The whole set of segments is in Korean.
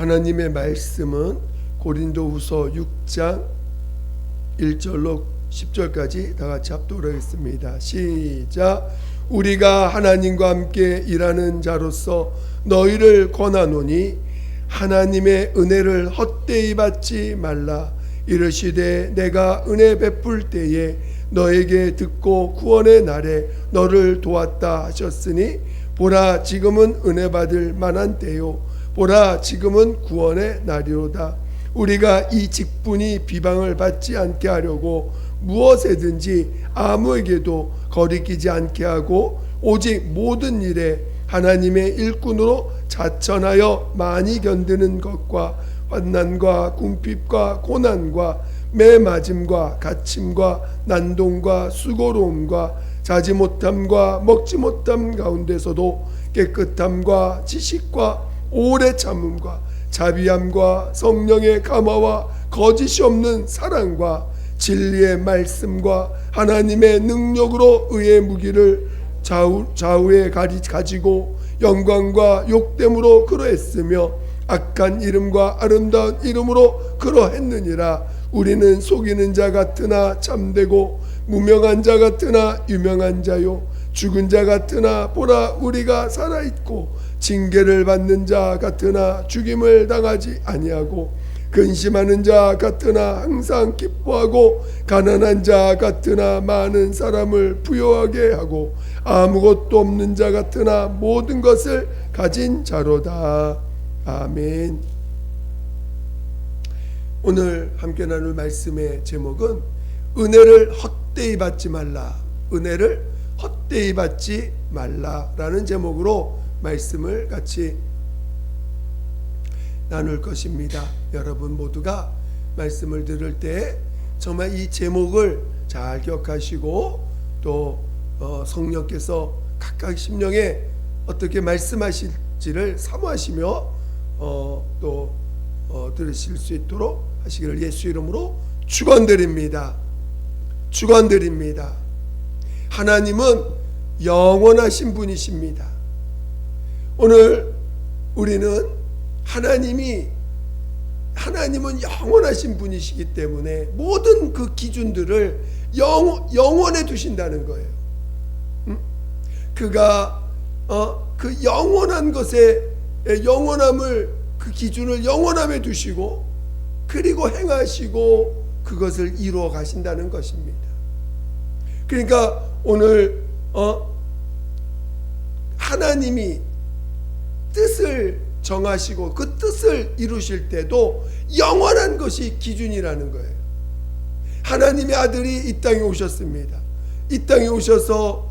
하나님의 말씀은 고린도후서 6장 1절로 10절까지 다 같이 합독을 하겠습니다. 시작. 우리가 하나님과 함께 일하는 자로서 너희를 권하노니 하나님의 은혜를 헛되이 받지 말라. 이르시되 내가 은혜 베풀 때에 너에게 듣고 구원의 날에 너를 도왔다 하셨으니 보라 지금은 은혜 받을 만한 때요 보라 지금은 구원의 날이로다. 우리가 이 직분이 비방을 받지 않게 하려고 무엇에든지 아무에게도 거리끼지 않게 하고 오직 모든 일에 하나님의 일꾼으로 자천하여 많이 견디는 것과 환난과 궁핍과 고난과 매맞음과 갇힘과 난동과 수고로움과 자지 못함과 먹지 못함 가운데서도 깨끗함과 지식과 오래 참음과 자비함과 성령의 감화와 거짓이 없는 사랑과 진리의 말씀과 하나님의 능력으로 의의 무기를 좌우에 가지고 영광과 욕됨으로 그러했으며 악한 이름과 아름다운 이름으로 그러했느니라. 우리는 속이는 자 같으나 참되고 무명한 자 같으나 유명한 자요 죽은 자 같으나 보라 우리가 살아있고 징계를 받는 자 같으나 죽임을 당하지 아니하고 근심하는 자 같으나 항상 기뻐하고 가난한 자 같으나 많은 사람을 부요하게 하고 아무것도 없는 자 같으나 모든 것을 가진 자로다. 아멘. 오늘 함께 나눌 말씀의 제목은 은혜를 헛되이 받지 말라. 은혜를 헛되이 받지 말라라는 제목으로 말씀을 같이 나눌 것입니다. 여러분 모두가 말씀을 들을 때 정말 이 제목을 잘 기억하시고 또 성령께서 각각 심령에 어떻게 말씀하실지를 사모하시며 또 들으실 수 있도록 하시기를 예수 이름으로 축원드립니다. 축원드립니다. 하나님은 영원하신 분이십니다. 오늘 우리는 하나님은 영원하신 분이시기 때문에 모든 그 기준들을 영원에 두신다는 거예요. 그가 그 영원한 것에 영원함을 그 기준을 영원함에 두시고 그리고 행하시고 그것을 이루어 가신다는 것입니다. 그러니까 오늘 하나님이 뜻을 정하시고 그 뜻을 이루실 때도 영원한 것이 기준이라는 거예요. 하나님의 아들이 이 땅에 오셨습니다. 이 땅에 오셔서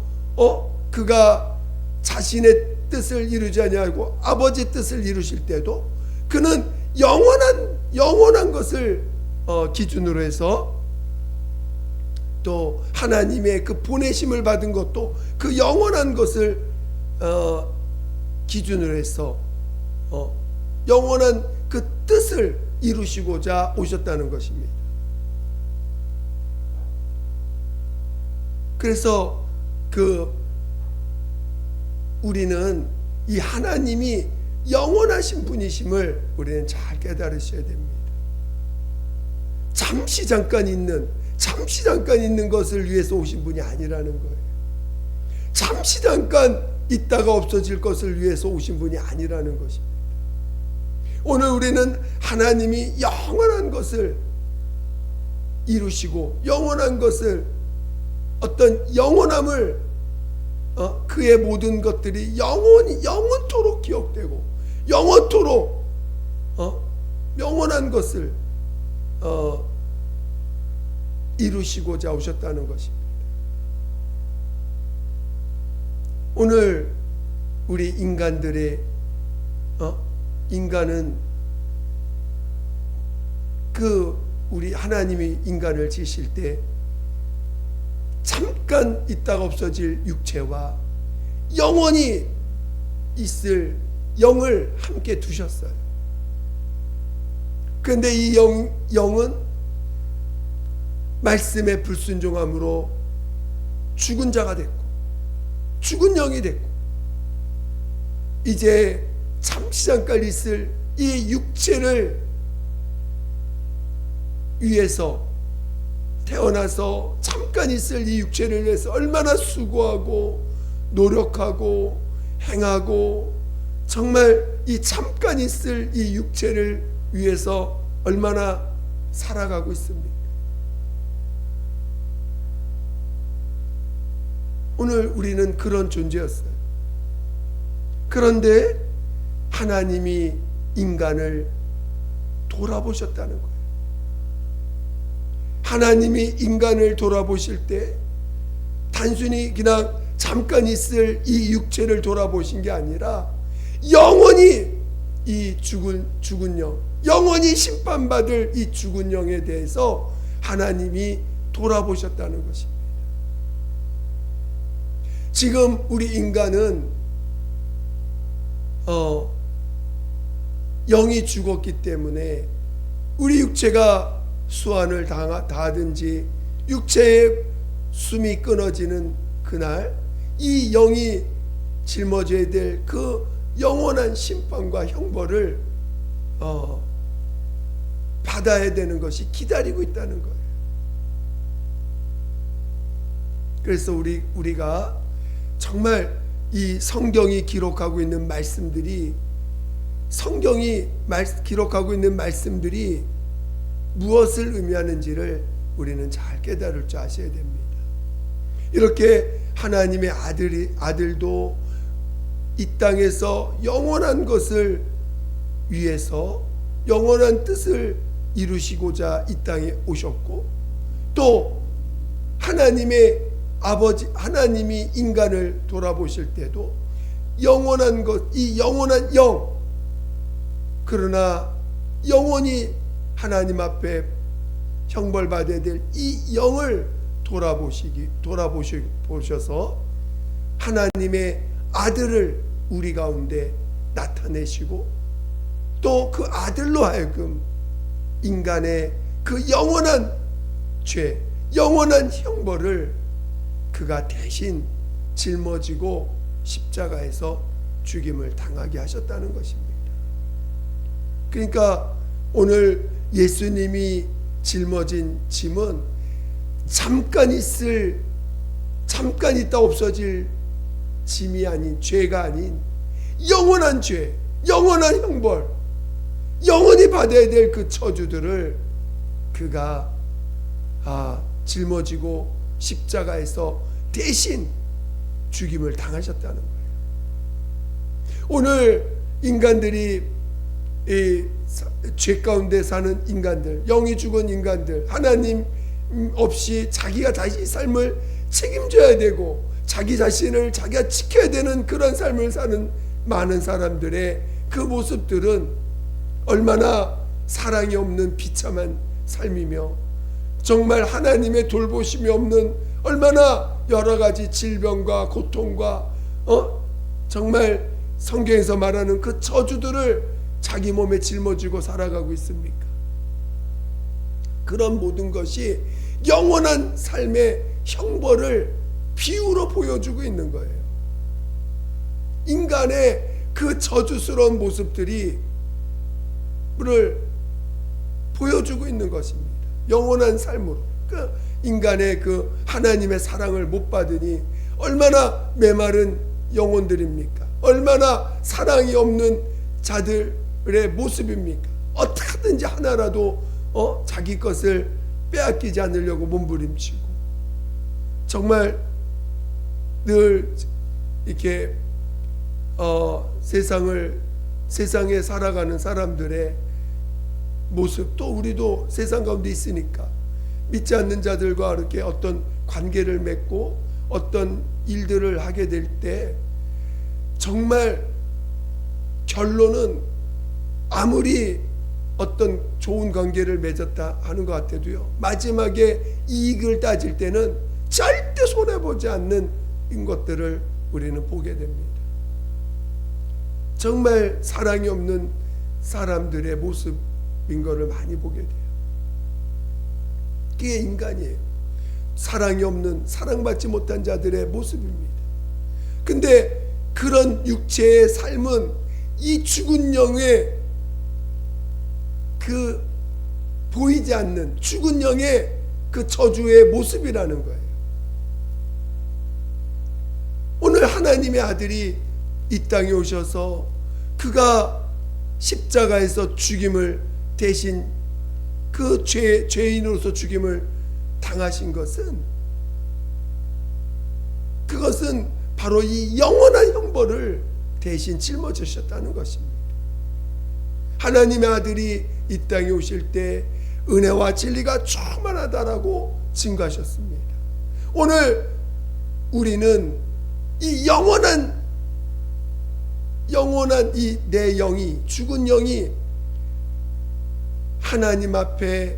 그가 자신의 뜻을 이루지 아니하고 아버지 뜻을 이루실 때도 그는 영원한 것을 기준으로 해서 또 하나님의 그 보내심을 받은 것도 그 영원한 것을 기준으로 해서 영원한 그 뜻을 이루시고자 오셨다는 것입니다. 그래서 우리는 이 하나님이 영원하신 분이심을 우리는 잘 깨달으셔야 됩니다. 잠시 잠깐 있는 것을 위해서 오신 분이 아니라는 거예요. 잠시 잠깐 있다가 없어질 것을 위해서 오신 분이 아니라는 것입니다. 오늘 우리는 하나님이 영원한 것을 이루시고 영원한 것을 어떤 영원함을 그의 모든 것들이 영원토록 기억되고 영원토록 영원한 것을 이루시고자 오셨다는 것입니다. 오늘 우리 인간은 우리 하나님이 인간을 지으실 때 잠깐 있다가 없어질 육체와 영원히 있을 영을 함께 두셨어요. 그런데 이 영은 말씀에 불순종함으로 죽은 자가 됐고 죽은 영이 됐고 이제 잠시 잠깐 있을 이 육체를 위해서 태어나서 잠깐 있을 이 육체를 위해서 얼마나 수고하고 노력하고 행하고 정말 이 잠깐 있을 이 육체를 위해서 얼마나 살아가고 있습니까? 오늘 우리는 그런 존재였어요. 그런데 하나님이 인간을 돌아보셨다는 거예요. 하나님이 인간을 돌아보실 때 단순히 그냥 잠깐 있을 이 육체를 돌아보신 게 아니라 영원히 이 죽은 영, 영원히 심판받을 이 죽은 영에 대해서 하나님이 돌아보셨다는 것입니다. 지금 우리 인간은 영이 죽었기 때문에 우리 육체가 수환을 닿든지 육체의 숨이 끊어지는 그날 이 영이 짊어져야 될 그 영원한 심판과 형벌을 받아야 되는 것이 기다리고 있다는 거예요. 그래서 우리가 정말 이 성경이 기록하고 있는 말씀들이 기록하고 있는 말씀들이 무엇을 의미하는지를 우리는 잘 깨달을 줄 아셔야 됩니다. 이렇게 하나님의 아들도 이 땅에서 영원한 것을 위해서 영원한 뜻을 이루시고자 이 땅에 오셨고, 또 하나님의 아버지 하나님이 인간을 돌아보실 때도 영원한 것, 이 영원한 영, 그러나 영원히 하나님 앞에 형벌받아야 될 이 영을 돌아보셔서 하나님의 아들을 우리 가운데 나타내시고, 또 그 아들로 하여금 인간의 그 영원한 죄, 영원한 형벌을 그가 대신 짊어지고 십자가에서 죽임을 당하게 하셨다는 것입니다. 그러니까 오늘 예수님이 짊어진 짐은 잠깐 있다 없어질 짐이 아닌, 죄가 아닌 영원한 죄, 영원한 형벌, 영원히 받아야 될 그 저주들을 그가 짊어지고 십자가에서 대신 죽임을 당하셨다는 거예요. 오늘 인간들이 이 죄 가운데 사는 인간들, 영이 죽은 인간들, 하나님 없이 자기가 다시 삶을 책임져야 되고 자기 자신을 자기가 지켜야 되는 그런 삶을 사는 많은 사람들의 그 모습들은 얼마나 사랑이 없는 비참한 삶이며, 정말 하나님의 돌보심이 없는 얼마나 여러 가지 질병과 고통과 정말 성경에서 말하는 그 저주들을 자기 몸에 짊어지고 살아가고 있습니까? 그런 모든 것이 영원한 삶의 형벌을 비유로 보여주고 있는 거예요. 인간의 그 저주스러운 모습들이 보여주고 있는 것입니다. 영원한 삶으로. 그 인간의 그 하나님의 사랑을 못 받으니 얼마나 메마른 영혼들입니까? 얼마나 사랑이 없는 자들의 모습입니까? 어떻게든지 하나라도 자기 것을 빼앗기지 않으려고 몸부림치고, 정말 늘 이렇게 세상에 살아가는 사람들의 모습, 또 우리도 세상 가운데 있으니까 믿지 않는 자들과 이렇게 어떤 관계를 맺고 어떤 일들을 하게 될 때 정말 결론은 아무리 어떤 좋은 관계를 맺었다 하는 것 같아도요, 마지막에 이익을 따질 때는 절대 손해보지 않는 것들을 우리는 보게 됩니다. 정말 사랑이 없는 사람들의 모습인 것을 많이 보게 돼요. 그게 인간이에요. 사랑이 없는, 사랑받지 못한 자들의 모습입니다. 근데 그런 육체의 삶은 이 죽은 영의 그 보이지 않는 죽은 영의 그 저주의 모습이라는 거예요. 오늘 하나님의 아들이 이 땅에 오셔서 그가 십자가에서 죽임을 대신 그 죄인으로서 죽임을 당하신 그것은 바로 이 영원한 형벌을 대신 짊어지셨다는 것입니다. 하나님의 아들이 이 땅에 오실 때 은혜와 진리가 충만하다라고 증거하셨습니다. 오늘 우리는 이 영원한 이 내 영이, 죽은 영이 하나님 앞에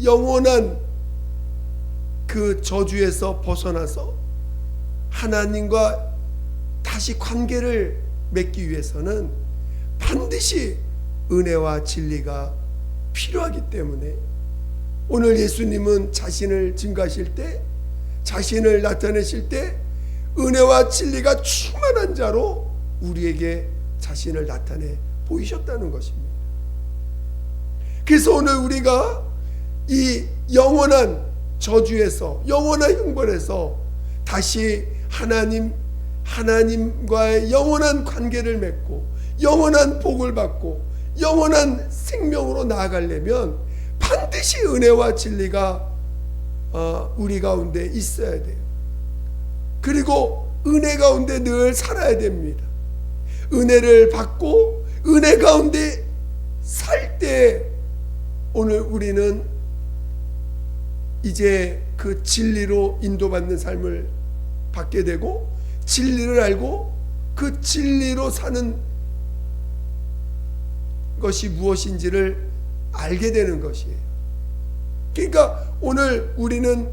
영원한 그 저주에서 벗어나서 하나님과 다시 관계를 맺기 위해서는 반드시 은혜와 진리가 필요하기 때문에 오늘 예수님은 자신을 증거하실 때, 자신을 나타내실 때 은혜와 진리가 충만한 자로 우리에게 자신을 나타내 보이셨다는 것입니다. 그래서 오늘 우리가 이 영원한 저주에서, 영원한 형벌에서 다시 하나님과의 영원한 관계를 맺고 영원한 복을 받고 영원한 생명으로 나아가려면 반드시 은혜와 진리가 우리 가운데 있어야 돼요. 그리고 은혜 가운데 늘 살아야 됩니다. 은혜를 받고 은혜 가운데 살 때 오늘 우리는 이제 그 진리로 인도받는 삶을 받게 되고 진리를 알고 그 진리로 사는 것이 무엇인지를 알게 되는 것이에요. 그러니까 오늘 우리는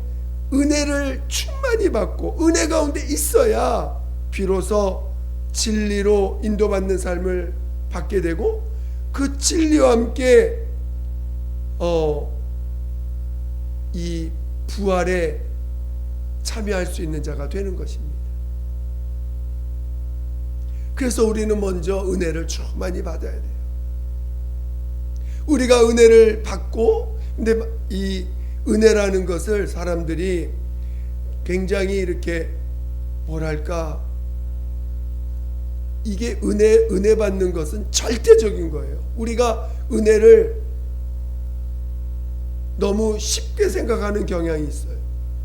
은혜를 충만히 받고 은혜 가운데 있어야 비로소 진리로 인도받는 삶을 받게 되고 그 진리와 함께 이 부활에 참여할 수 있는 자가 되는 것입니다. 그래서 우리는 먼저 은혜를 충만히 받아야 돼요. 우리가 은혜를 받고, 근데 이 은혜라는 것을 사람들이 굉장히 이렇게 뭐랄까, 이게 은혜 받는 것은 절대적인 거예요. 우리가 은혜를 너무 쉽게 생각하는 경향이 있어요.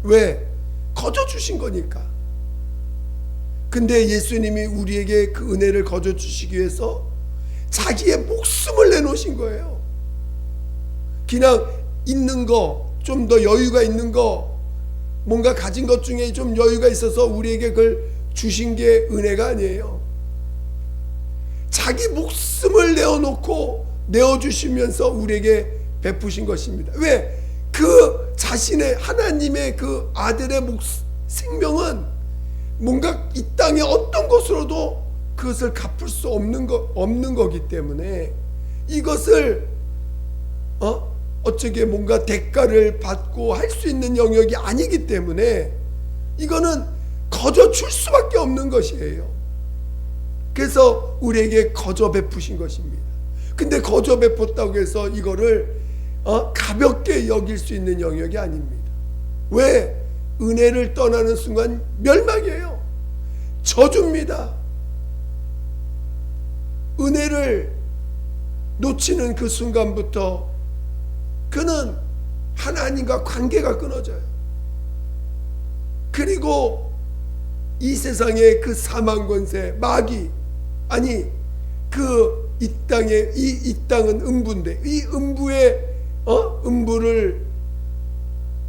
왜? 거저 주신 거니까. 근데 예수님이 우리에게 그 은혜를 거저 주시기 위해서 자기의 목숨을 내놓으신 거예요. 그냥 있는 거, 좀 더 여유가 있는 거, 뭔가 가진 것 중에 좀 여유가 있어서 우리에게 그걸 주신 게 은혜가 아니에요. 자기 목숨을 내어주시면서 우리에게 베푸신 것입니다. 왜? 그 자신의 하나님의 그 아들의 생명은 뭔가 이 땅의 어떤 것으로도 그것을 갚을 수 없는 거기 때문에 이것을 어쩌게 뭔가 대가를 받고 할 수 있는 영역이 아니기 때문에 이거는 거저 줄 수밖에 없는 것이에요. 그래서 우리에게 거저 베푸신 것입니다. 근데 거저 베풀었다고 해서 이거를 가볍게 여길 수 있는 영역이 아닙니다. 왜? 은혜를 떠나는 순간 멸망이에요. 저주입니다. 은혜를 놓치는 그 순간부터 그는 하나님과 관계가 끊어져요. 그리고 이 세상의 그 사망 권세, 마귀, 아니 그 이 땅은 음부인데 이 음부의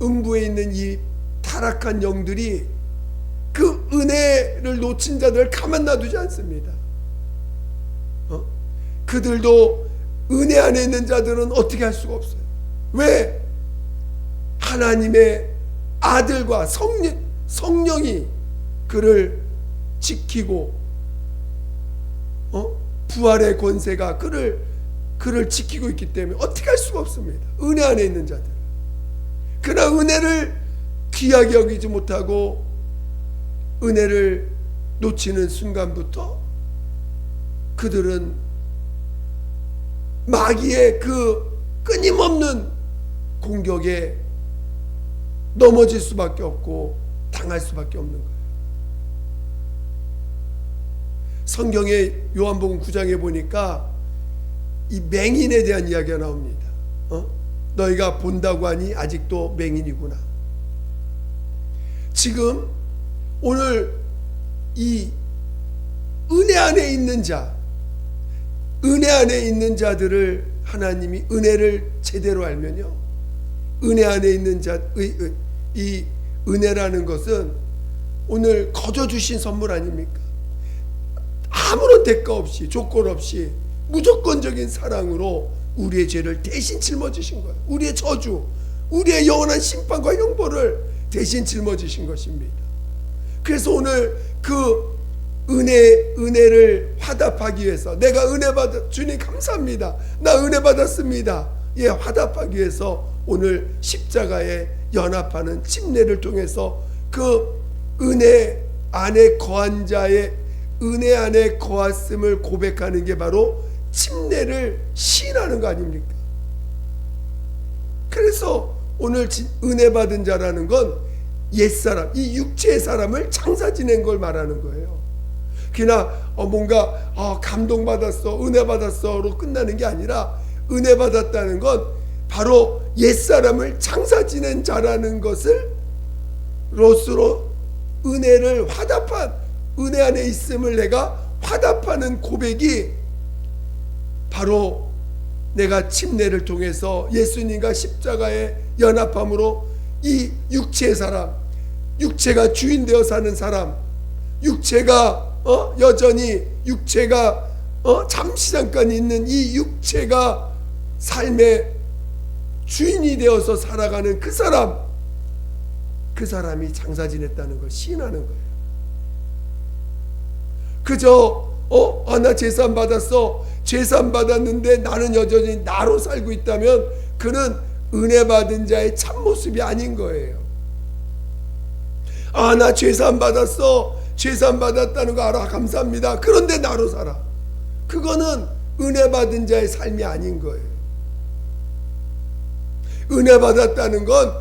음부에 있는 이 타락한 영들이 그 은혜를 놓친 자들을 가만 놔두지 않습니다. 그들도 은혜 안에 있는 자들은 어떻게 할 수가 없어요. 왜? 하나님의 아들과 성령이 그를 지키고 부활의 권세가 그를 지키고 있기 때문에 어떻게 할 수가 없습니다. 은혜 안에 있는 자들. 그러나 은혜를 귀하게 여기지 못하고 은혜를 놓치는 순간부터 그들은 마귀의 그 끊임없는 공격에 넘어질 수밖에 없고 당할 수밖에 없는 거예요. 성경의 요한복음 9장에 보니까 이 맹인에 대한 이야기가 나옵니다. 너희가 본다고 하니 아직도 맹인이구나. 지금 오늘 이 은혜 안에 있는 자, 은혜 안에 있는 자들을 하나님이 은혜를 제대로 알면요, 은혜 안에 있는 자, 이 은혜라는 것은 오늘 거저 주신 선물 아닙니까? 아무런 대가 없이, 조건 없이 무조건적인 사랑으로 우리의 죄를 대신 짊어지신 거예요. 우리의 저주, 우리의 영원한 심판과 형벌을 대신 짊어지신 것입니다. 그래서 오늘 그 은혜를 화답하기 위해서, 내가 은혜 받아, 주님 감사합니다, 나 은혜 받았습니다, 예, 화답하기 위해서 오늘 십자가에 연합하는 침례를 통해서 그 은혜 안에 거한 자의 은혜 안에 거했음을 고백하는 게 바로 침례를 시인하는 거 아닙니까? 그래서 오늘 은혜 받은 자라는 건 옛사람, 이 육체의 사람을 장사 지낸 걸 말하는 거예요. 그냥 뭔가 감동받았어, 은혜 받았어로 끝나는 게 아니라, 은혜 받았다는 건 바로 옛사람을 장사 지낸 자라는 것을 로스로 은혜를 화답한, 은혜 안에 있음을 내가 화답하는 고백이 바로 내가 침례를 통해서 예수님과 십자가의 연합함으로 이 육체의 사람, 육체가 주인 되어 사는 사람, 육체가 여전히 육체가 잠시 잠깐 있는 이 육체가 삶의 주인이 되어서 살아가는 그 사람이 장사 지냈다는 걸 시인하는 거예요. 그저 나 제산 받았어, 제산 받았는데 나는 여전히 나로 살고 있다면 그는 은혜 받은 자의 참모습이 아닌 거예요. 나 제산 받았어, 제산 받았다는 거 알아, 감사합니다, 그런데 나로 살아. 그거는 은혜 받은 자의 삶이 아닌 거예요. 은혜 받았다는 건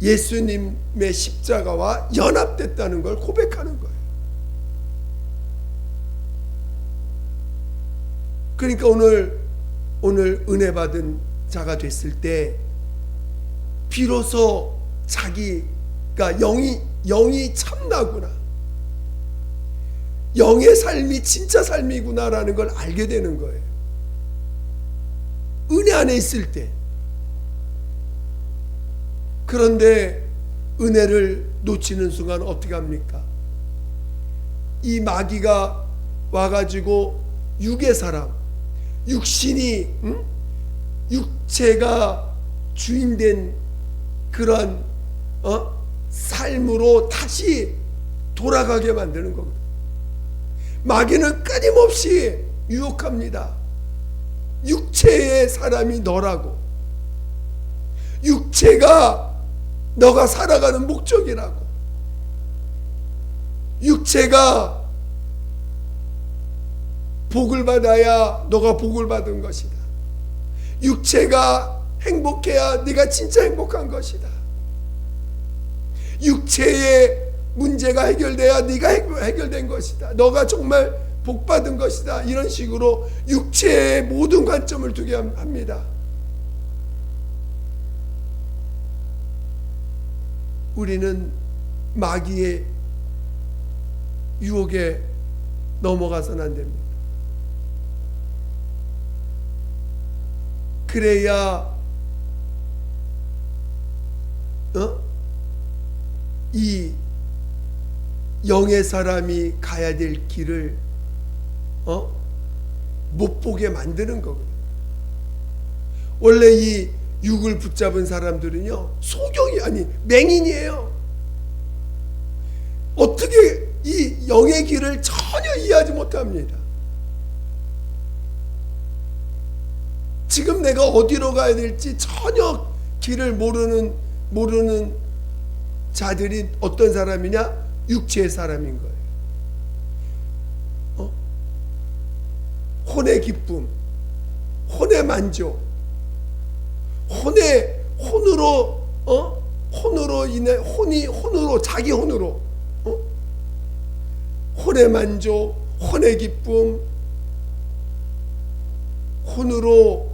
예수님의 십자가와 연합됐다는 걸 고백하는 거예요. 그러니까 오늘 은혜 받은 자가 됐을 때 비로소 자기가 영이 참나구나, 영의 삶이 진짜 삶이구나라는 걸 알게 되는 거예요. 은혜 안에 있을 때. 그런데 은혜를 놓치는 순간 어떻게 합니까? 이 마귀가 와가지고 육의 사람, 육신이, 육체가 주인된 그런 삶으로 다시 돌아가게 만드는 겁니다. 마귀는 끊임없이 유혹합니다. 육체의 사람이 너라고, 육체가 너가 살아가는 목적이라고, 육체가 복을 받아야 너가 복을 받은 것이다, 육체가 행복해야 네가 진짜 행복한 것이다, 육체의 문제가 해결돼야 네가 해결된 것이다, 너가 정말 복받은 것이다, 이런 식으로 육체의 모든 관점을 두게 합니다. 우리는 마귀의 유혹에 넘어가서는 안 됩니다. 그래야 이 영의 사람이 가야 될 길을 못 보게 만드는 거거든요. 원래 이 육을 붙잡은 사람들은요, 소경이 아니 맹인이에요. 어떻게 이 영의 길을 전혀 이해하지 못합니다. 지금 내가 어디로 가야 될지 전혀 길을 모르는 자들이 어떤 사람이냐? 육체의 사람인 거예요. 혼의 기쁨, 혼의 만족, 혼으로 인해 혼으로 자기 혼으로 혼의 만족, 혼의 기쁨, 혼으로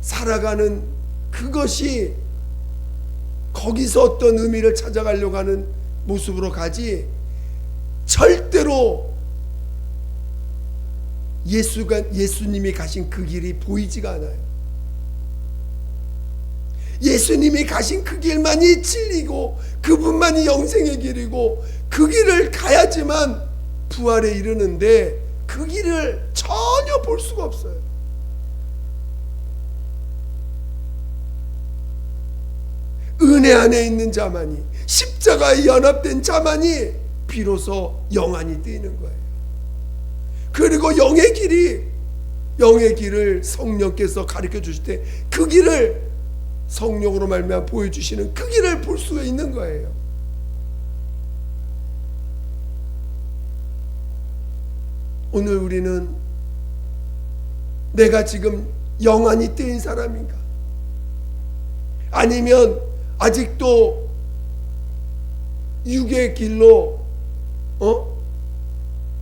살아가는 그것이 거기서 어떤 의미를 찾아가려고 하는 모습으로 가지, 절대로 예수님이 가신 그 길이 보이지가 않아요. 예수님이 가신 그 길만이 진리고 그분만이 영생의 길이고 그 길을 가야지만 부활에 이르는데 그 길을 전혀 볼 수가 없어요. 은혜 안에 있는 자만이, 십자가에 연합된 자만이 비로소 영안이 뜨이는 거예요. 그리고 영의 길을 성령께서 가르쳐 주실 때 그 길을 성령으로 말미암아 보여주시는 그 길을 볼 수가 있는 거예요. 오늘 우리는 내가 지금 영안이 뜨인 사람인가? 아니면 아직도 육의 길로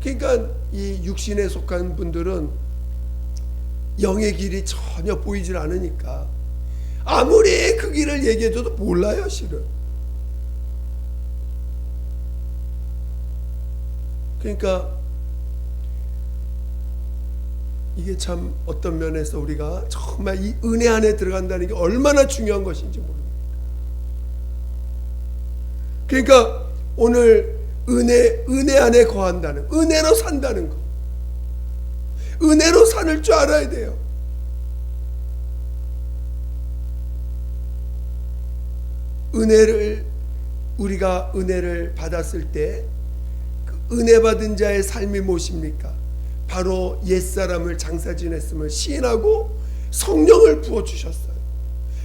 그러니까 이 육신에 속한 분들은 영의 길이 전혀 보이질 않으니까 아무리 그 길을 얘기해줘도 몰라요, 실은. 그러니까 이게 참 어떤 면에서 우리가 정말 이 은혜 안에 들어간다는 게 얼마나 중요한 것인지 모릅니다. 그러니까 오늘 은혜 안에 거한다는, 은혜로 산다는 것, 은혜로 살 줄 알아야 돼요. 우리가 은혜를 받았을 때 그 은혜 받은 자의 삶이 무엇입니까? 바로 옛사람을 장사 지냈음을 시인하고 성령을 부어주셨어요.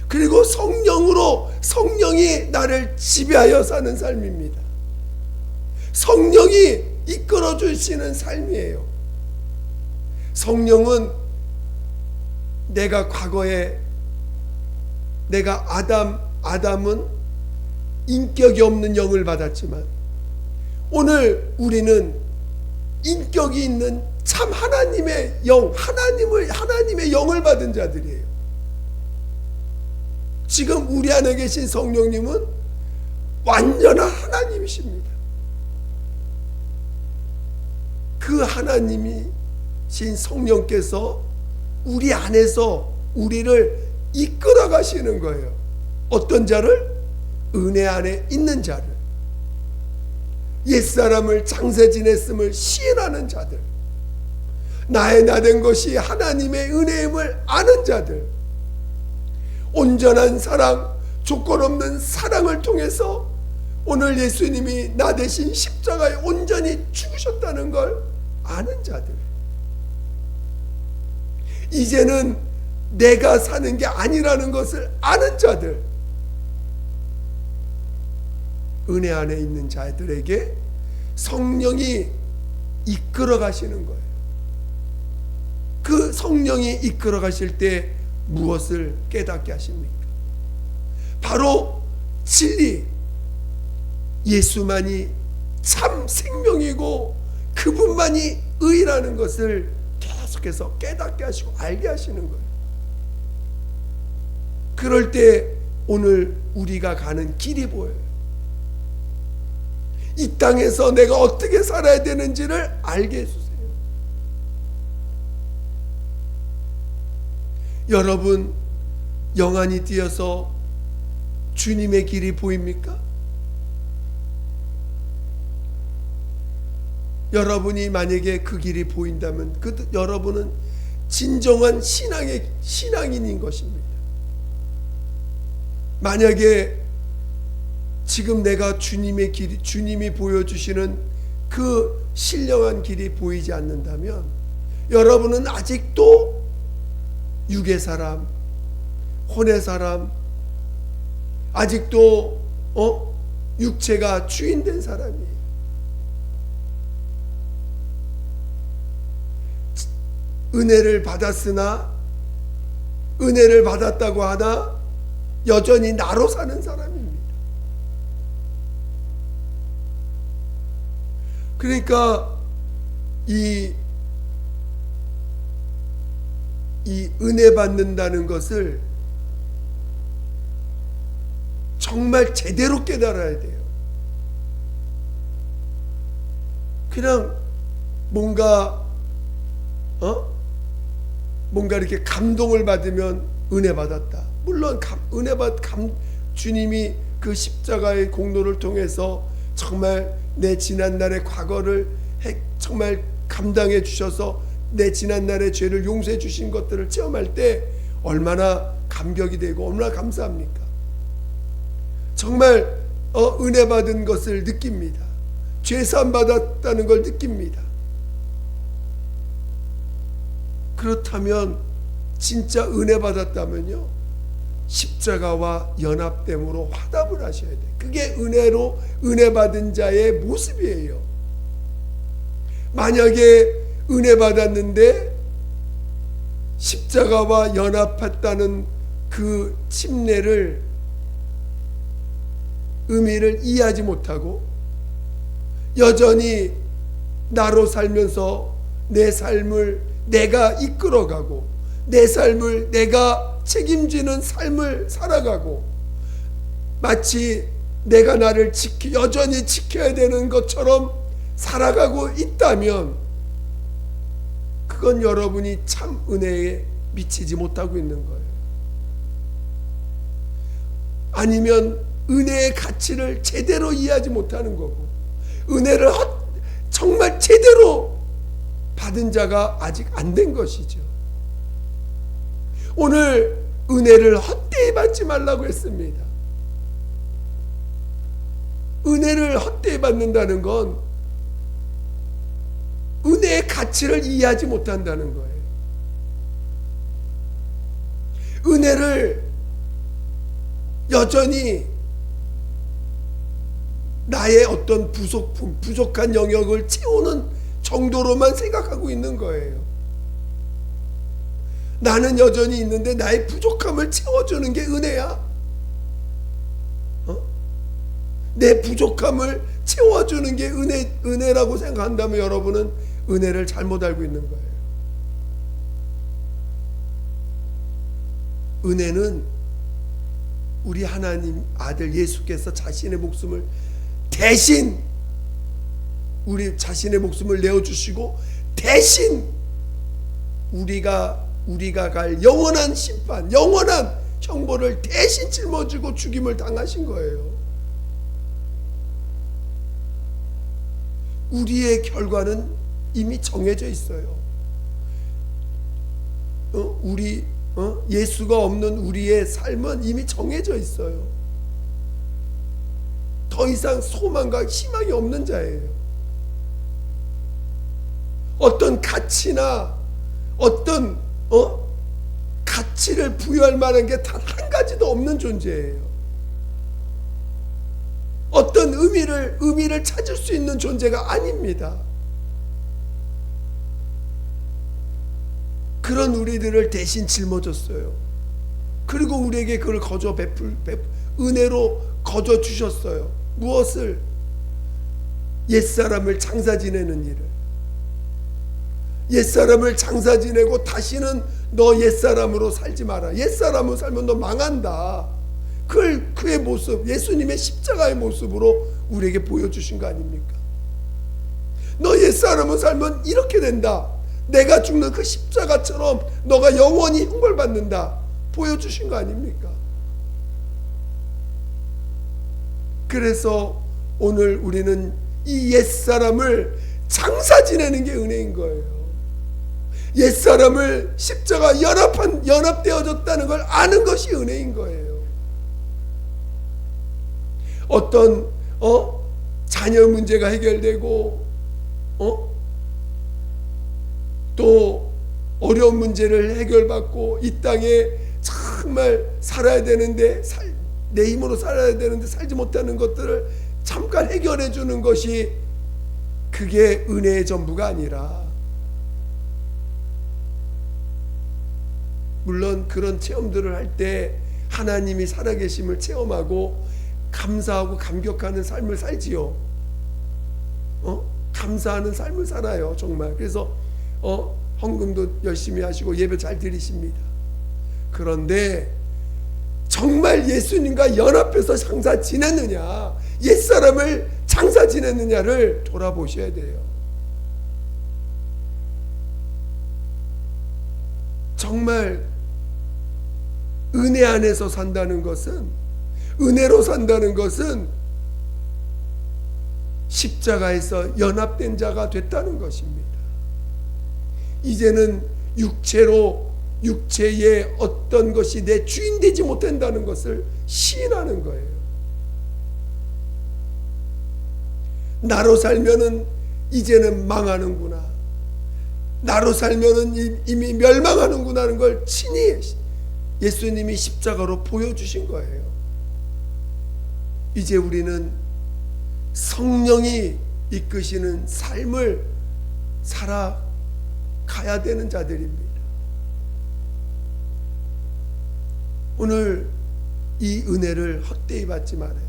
그리고 성령이 나를 지배하여 사는 삶입니다. 성령이 이끌어 주시는 삶이에요. 성령은 내가 과거에 아담은 인격이 없는 영을 받았지만 오늘 우리는 인격이 있는 참 하나님의 영, 하나님의 영을 받은 자들이에요. 지금 우리 안에 계신 성령님은 완전한 하나님이십니다. 그 하나님이신 성령께서 우리 안에서 우리를 이끌어 가시는 거예요. 어떤 자를? 은혜 안에 있는 자를, 옛사람을 장세 지냈음을 시인하는 자들, 나의 나된 것이 하나님의 은혜임을 아는 자들, 온전한 사랑, 조건 없는 사랑을 통해서 오늘 예수님이 나 대신 십자가에 온전히 죽으셨다는 걸 아는 자들, 이제는 내가 사는 게 아니라는 것을 아는 자들, 은혜 안에 있는 자들에게 성령이 이끌어 가시는 거예요. 그 성령이 이끌어 가실 때 무엇을 깨닫게 하십니까? 바로 진리, 예수만이 참 생명이고 그분만이 의라는 것을 계속해서 깨닫게 하시고 알게 하시는 거예요. 그럴 때 오늘 우리가 가는 길이 보여요. 이 땅에서 내가 어떻게 살아야 되는지를 알게 해주세요. 여러분, 영안이 띄어서 주님의 길이 보입니까? 여러분이 만약에 그 길이 보인다면 여러분은 진정한 신앙인인 것입니다. 만약에 지금 내가 주님이 보여주시는 그 신령한 길이 보이지 않는다면 여러분은 아직도 육의 사람, 혼의 사람, 아직도 육체가 주인된 사람이에요. 은혜를 받았으나 은혜를 받았다고 하나 여전히 나로 사는 사람입니다. 그러니까 이 은혜 받는다는 것을 정말 제대로 깨달아야 돼요. 그냥 뭔가 이렇게 감동을 받으면 은혜 받았다. 물론 주님이 그 십자가의 공로를 통해서 정말 내 지난날의 과거를 정말 감당해 주셔서 내 지난날의 죄를 용서해 주신 것들을 체험할 때 얼마나 감격이 되고 얼마나 감사합니까? 정말 은혜 받은 것을 느낍니다. 죄사함 받았다는 걸 느낍니다. 그렇다면 진짜 은혜 받았다면요, 십자가와 연합됨으로 화답을 하셔야 돼요. 그게 은혜 받은 자의 모습이에요. 만약에 은혜 받았는데 십자가와 연합했다는 그 침례를 의미를 이해하지 못하고 여전히 나로 살면서 내 삶을 내가 이끌어가고 내 삶을 내가 책임지는 삶을 살아가고 마치 내가 나를 여전히 지켜야 되는 것처럼 살아가고 있다면 그건 여러분이 참 은혜에 미치지 못하고 있는 거예요. 아니면 은혜의 가치를 제대로 이해하지 못하는 거고 은혜를 정말 제대로 받은 자가 아직 안 된 것이죠. 오늘 은혜를 헛되이 받지 말라고 했습니다. 은혜를 헛되이 받는다는 건 은혜의 가치를 이해하지 못한다는 거예요. 은혜를 여전히 나의 어떤 부족한 영역을 채우는 정도로만 생각하고 있는 거예요. 나는 여전히 있는데 나의 부족함을 채워주는 게 은혜야? 내 부족함을 채워주는 게 은혜라고 생각한다면 여러분은 은혜를 잘못 알고 있는 거예요. 은혜는 우리 하나님 아들 예수께서 자신의 목숨을 대신 우리 자신의 목숨을 내어주시고 대신 우리가 갈 영원한 심판, 영원한 형벌을 대신 짊어지고 죽임을 당하신 거예요. 우리의 결과는 이미 정해져 있어요. 예수가 없는 우리의 삶은 이미 정해져 있어요. 더 이상 소망과 희망이 없는 자예요. 어떤 가치나 어떤 가치를 부여할 만한 게 단 한 가지도 없는 존재예요. 어떤 의미를 찾을 수 있는 존재가 아닙니다. 그런 우리들을 대신 짊어졌어요. 그리고 우리에게 그걸 거저 은혜로 거저 주셨어요. 무엇을? 옛사람을 장사 지내는 일을. 옛사람을 장사 지내고 다시는 너 옛사람으로 살지 마라. 옛사람으로 살면 너 망한다. 그의 모습, 예수님의 십자가의 모습으로 우리에게 보여주신 거 아닙니까? 너 옛사람으로 살면 이렇게 된다. 내가 죽는 그 십자가처럼 너가 영원히 형벌받는다. 보여주신 거 아닙니까? 그래서 오늘 우리는 이 옛사람을 장사 지내는 게 은혜인 거예요. 옛사람을 십자가 연합되어졌다는 걸 아는 것이 은혜인 거예요. 어떤 자녀 문제가 해결되고 또 어려운 문제를 해결받고 이 땅에 정말 살아야 되는데 내 힘으로 살아야 되는데 살지 못하는 것들을 잠깐 해결해 주는 것이 그게 은혜의 전부가 아니라 물론 그런 체험들을 할 때 하나님이 살아계심을 체험하고 감사하고 감격하는 삶을 살지요. 감사하는 삶을 살아요, 정말. 그래서 헌금도 열심히 하시고 예배 잘 드리십니다. 그런데 정말 예수님과 연합해서 장사 지냈느냐, 옛사람을 장사 지냈느냐를 돌아보셔야 돼요. 정말 은혜 안에서 산다는 것은, 은혜로 산다는 것은 십자가에서 연합된 자가 됐다는 것입니다. 이제는 육체의 어떤 것이 내 주인 되지 못한다는 것을 시인하는 거예요. 나로 살면은 이제는 망하는구나, 나로 살면은 이미 멸망하는구나 하는 걸 친히 예수님이 십자가로 보여주신 거예요. 이제 우리는 성령이 이끄시는 삶을 살아가야 되는 자들입니다. 오늘 이 은혜를 헛되이 받지 말아야 돼요.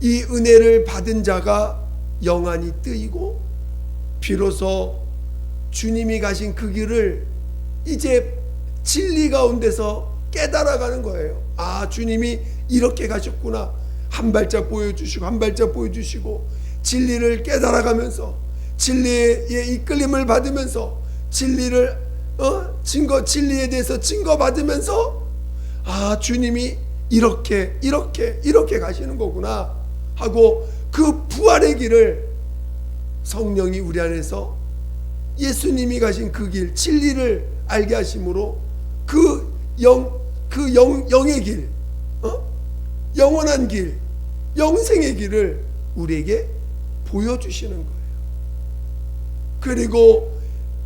이 은혜를 받은 자가 영안이 뜨이고 비로소 주님이 가신 그 길을 이제 진리 가운데서 깨달아가는 거예요. 아, 주님이 이렇게 가셨구나. 한 발짝 보여주시고 한 발짝 보여주시고 진리를 깨달아가면서 진리의 이끌림을 받으면서 진리를 진리에 대해서 증거받으면서 아, 주님이 이렇게 가시는 거구나 하고 그 부활의 길을 성령이 우리 안에서 예수님이 가신 그 길, 진리를 알게 하심으로 그 영의 길, 영원한 길, 영생의 길을 우리에게 보여주시는 거예요. 그리고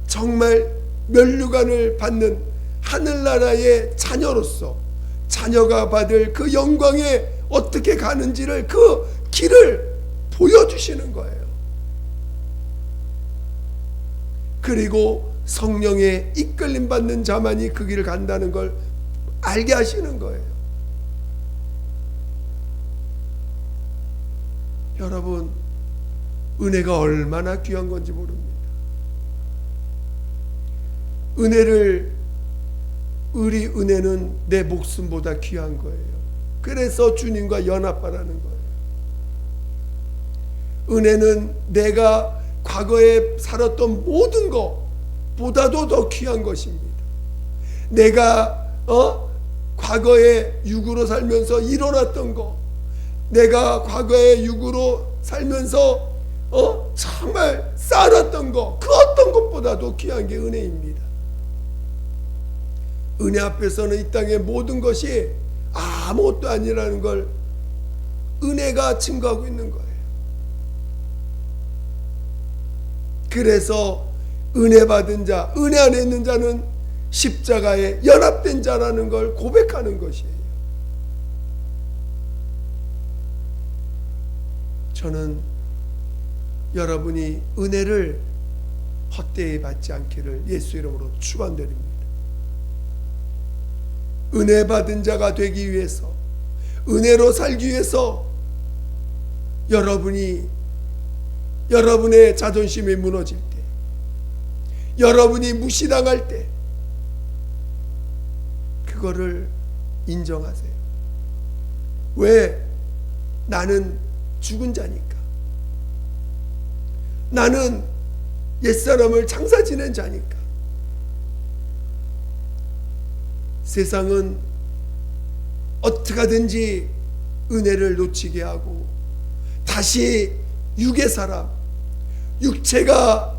정말 면류관을 받는 하늘나라의 자녀로서 자녀가 받을 그 영광에 어떻게 가는지를 그 길을 보여주시는 거예요. 그리고 성령의 이끌림 받는 자만이 그 길을 간다는 걸 알게 하시는 거예요. 여러분, 은혜가 얼마나 귀한 건지 모릅니다. 우리 은혜는 내 목숨보다 귀한 거예요. 그래서 주님과 연합하라는 거예요. 은혜는 내가 과거에 살았던 모든 것보다도 더 귀한 것입니다. 내가 과거에 육으로 살면서 일어났던 것, 내가 과거에 육으로 살면서 정말 쌓아놨던 것, 그 어떤 것보다도 귀한 게 은혜입니다. 은혜 앞에서는 이 땅의 모든 것이 아무것도 아니라는 걸 은혜가 증거하고 있는 거예요. 그래서 은혜 받은 자, 은혜 안에 있는 자는 십자가에 연합된 자라는 걸 고백하는 것이에요. 저는 여러분이 은혜를 헛되이 받지 않기를 예수 이름으로 축원드립니다. 은혜 받은 자가 되기 위해서, 은혜로 살기 위해서 여러분의 자존심이 무너질 때, 여러분이 무시당할 때 그거를 인정하세요. 왜? 나는 죽은 자니까. 나는 옛사람을 장사 지낸 자니까. 세상은 어떻게 하든지 은혜를 놓치게 하고 다시 육의 사람, 육체가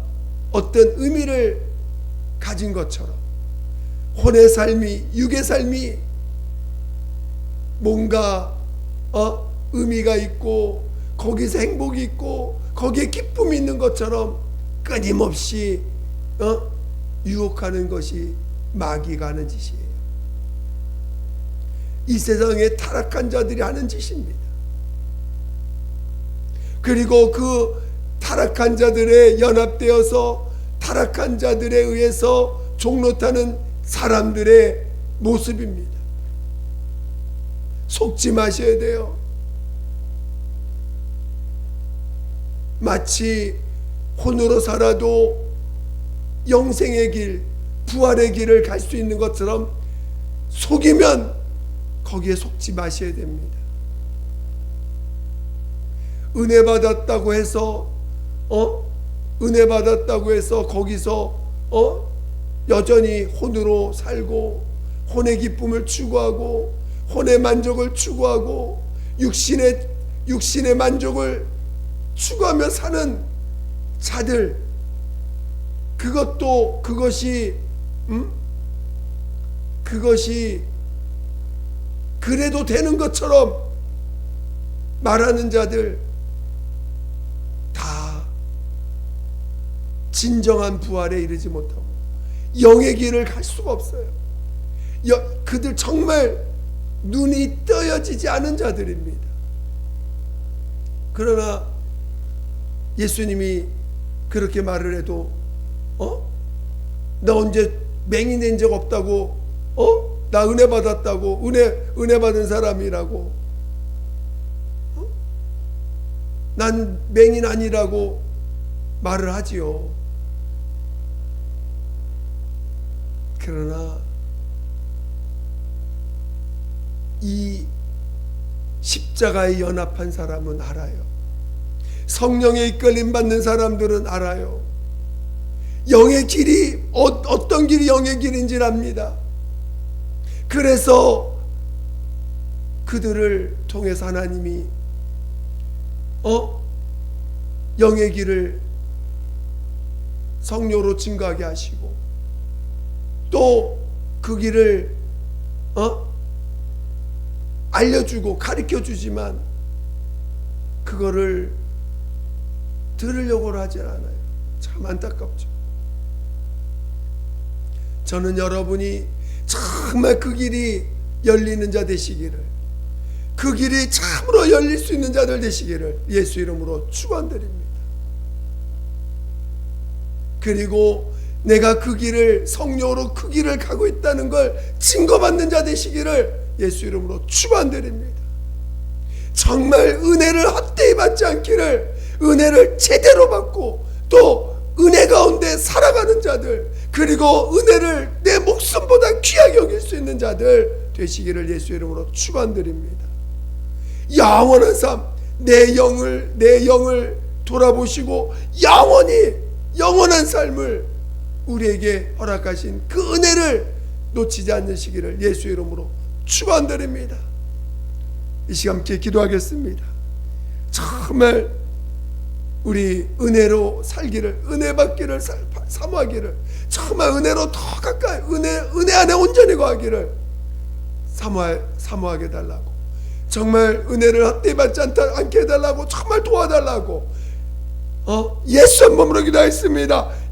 어떤 의미를 가진 것처럼 혼의 삶이, 육의 삶이 뭔가 의미가 있고 거기서 행복이 있고 거기에 기쁨이 있는 것처럼 끊임없이 유혹하는 것이 마귀가 하는 짓이에요. 이 세상에 타락한 자들이 하는 짓입니다. 그리고 그 타락한 자들에 연합되어서 타락한 자들에 의해서 종노타는 사람들의 모습입니다. 속지 마셔야 돼요. 마치 혼으로 살아도 영생의 길, 부활의 길을 갈 수 있는 것처럼 속이면 거기에 속지 마셔야 됩니다. 은혜 받았다고 해서 은혜 받았다고 해서 거기서 여전히 혼으로 살고 혼의 기쁨을 추구하고 혼의 만족을 추구하고 육신의 만족을 추구하며 사는 자들, 그것이 그래도 되는 것처럼 말하는 자들, 다 진정한 부활에 이르지 못하고 영의 길을 갈 수가 없어요. 그들 정말 눈이 떠여지지 않은 자들입니다. 그러나 예수님이 그렇게 말을 해도 나 언제 맹인된 적 없다고, 나 은혜 받았다고, 은혜 받은 사람이라고, 난 맹인 아니라고 말을 하지요. 그러나 이 십자가에 연합한 사람은 알아요. 성령의 이끌림 받는 사람들은 알아요. 영의 길이 어떤 길이 영의 길인지를 압니다. 그래서 그들을 통해서 하나님이 영의 길을 성령으로 증거하게 하시고 또 그 길을 알려주고 가르쳐주지만 그거를 들으려고는 하지 않아요. 참 안타깝죠. 저는 여러분이 정말 그 길이 열리는 자 되시기를, 그 길이 참으로 열릴 수 있는 자들 되시기를 예수 이름으로 축원드립니다. 그리고 내가 그 길을 성령으로 그 길을 가고 있다는 걸 증거받는 자 되시기를 예수 이름으로 축원드립니다. 정말 은혜를 헛되이 받지 않기를, 은혜를 제대로 받고 또 은혜 가운데 살아가는 자들, 그리고 은혜를 내 목숨보다 귀하게 여길 수 있는 자들 되시기를 예수 이름으로 축원드립니다. 영원한 삶, 내 영을 돌아보시고 영원한 삶을 우리에게 허락하신 그 은혜를 놓치지 않으시기를 예수 이름으로 축원드립니다. 이 시간 함께 기도하겠습니다. 정말 우리 은혜로 살기를, 은혜 받기를 사모하기를, 정말 은혜로 더 가까이 은혜 안에 온전히 거하기를 사모하게 달라고, 정말 은혜를 헛되이 받지 않게 해달라고 정말 도와달라고 예수 한 몸으로 기도했습니다.